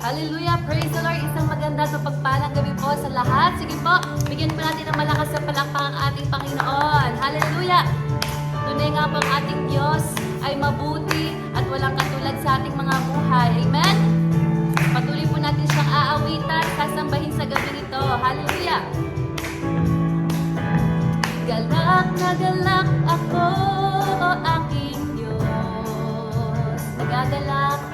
Hallelujah! Praise the Lord! Isang maganda at mapagpalang gabi po sa lahat. Sige po, bigyan po natin ng malakas na palakpak ang ating Panginoon. Hallelujah! Tunay nga po ang ating Diyos ay mabuti at walang katulad sa ating mga buhay. Amen? Patuloy po natin siyang aawitan, sasambahin sa gabi nito. Hallelujah! Galak na galak ako, o aking Diyos. Nagagalak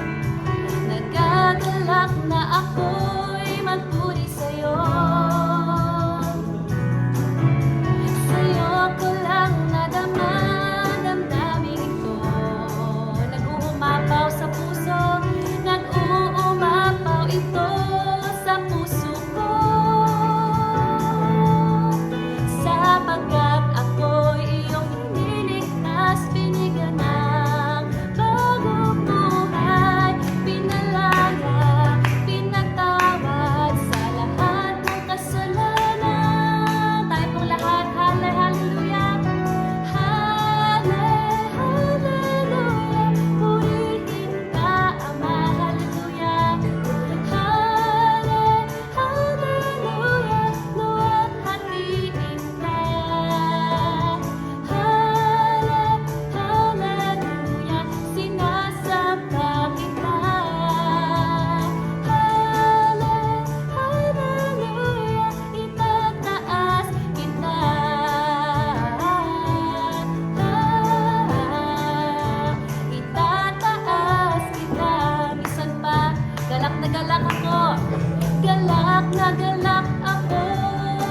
na ako'y magpuri sa'yo. Sa'yo ko lang nadama, damdamin ito. Nag-uumapaw sa puso, nag-uumapaw ito sa puso ko. Sapagkat ako'y iyong iniligtas, binigyan ng bagong buhay, pinalaya, pinatawad sa lahat ng kasalanan. Tayo pong lahat, hallelujah, hallelujah, purihin ka, Ama, hallelujah, hallelujah, luwalhatiin ka, hallelujah, sinasamba kita, hallelujah, itataas kita, itataas kita. Minsan pa, galak na galak ako, galak na galak ako,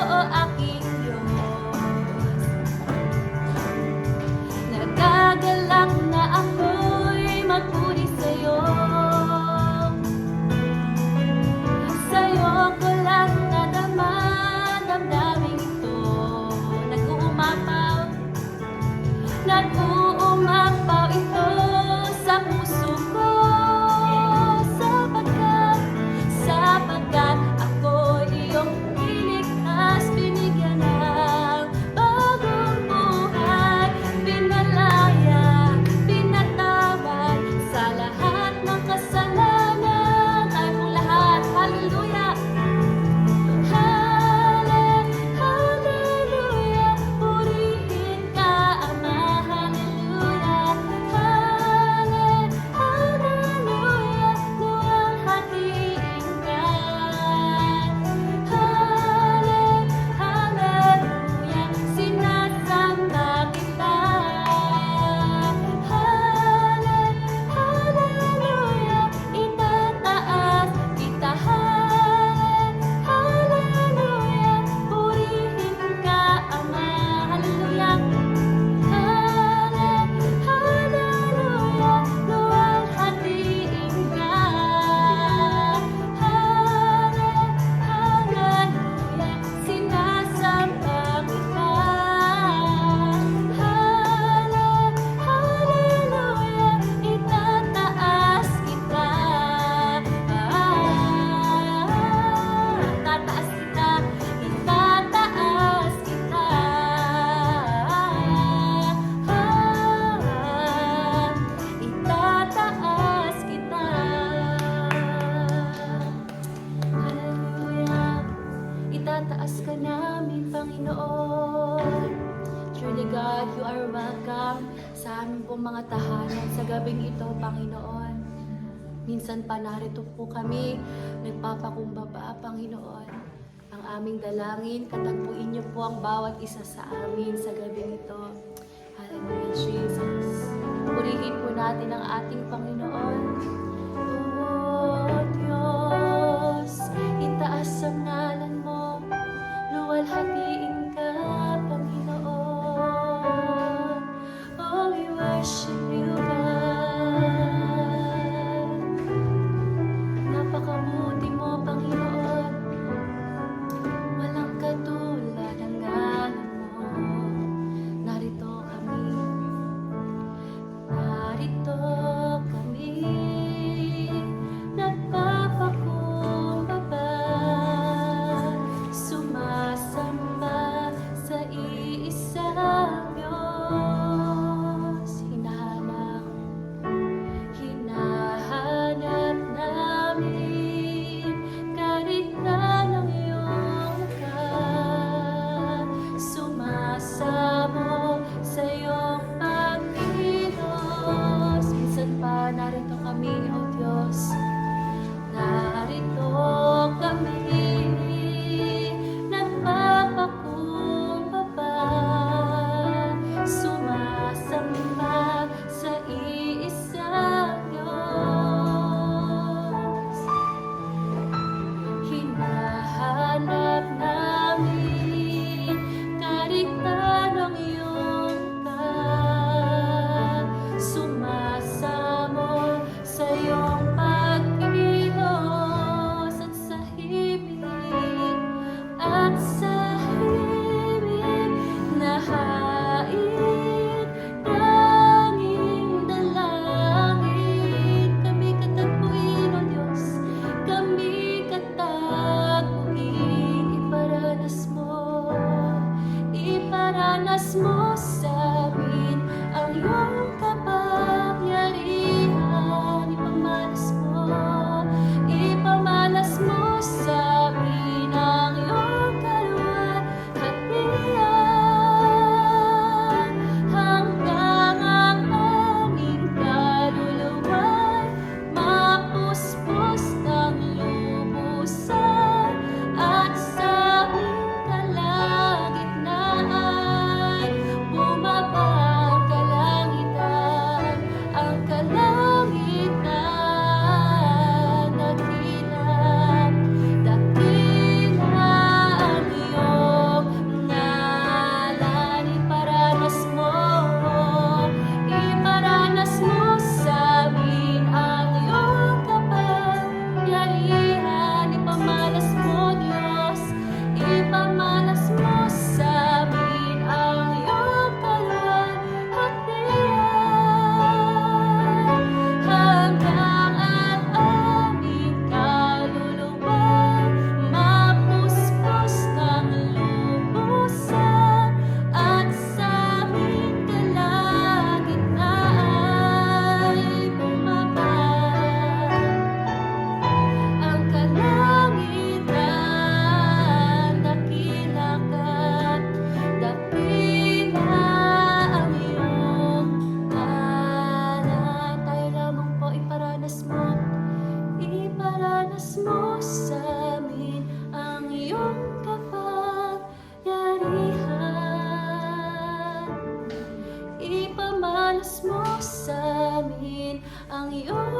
o aking Diyos. Nagagalak na ako'y magpuri sa'yo. Sa'yo ko lang nadama, damdamin ito. Nag-uumapaw ito sa puso ko. Sapagkat ako'y iyong niligtas, binigyan ng bagong buhay, pinalaya, pinatawad sa lahat ng kasalanan. Tayo pong lahat, hallelujah, hallelujah, purihin ka, Ama, hallelujah, hallelujah, luwalhatiin ka, hallelujah, sinasamba kita, hallelujah, itataas kita, hallelujah, purihin ka, Ama, hallelujah, hallelujah, luwalhatiin ka, hallelujah, sinasamba kita, hallelujah, itataas kita, tataas kita, itataas kita, itataas kita. Hallelujah, itataas ka namin, Panginoon. Truly God, you are welcome sa aming pong mga tahanan sa gabing ito, Panginoon. Minsan pa narito po kami, nagpapakumbaba, Panginoon. Ang aming dalangin, katagpuin niyo po ang bawat isa sa amin sa gabing ito. Hallelujah, Jesus. Purihin po natin ang ating Panginoon. O Diyos, itaas ang ngalan mo, luwalhatiin ka, Panginoon. Oh, we worship you, God. Napakabuti mo, Panginoon. Walang katulad ang ngalan mo. Narito kami mo sa amin ang iyong kapangyarihan. Ipamalas mo sa amin ang iyong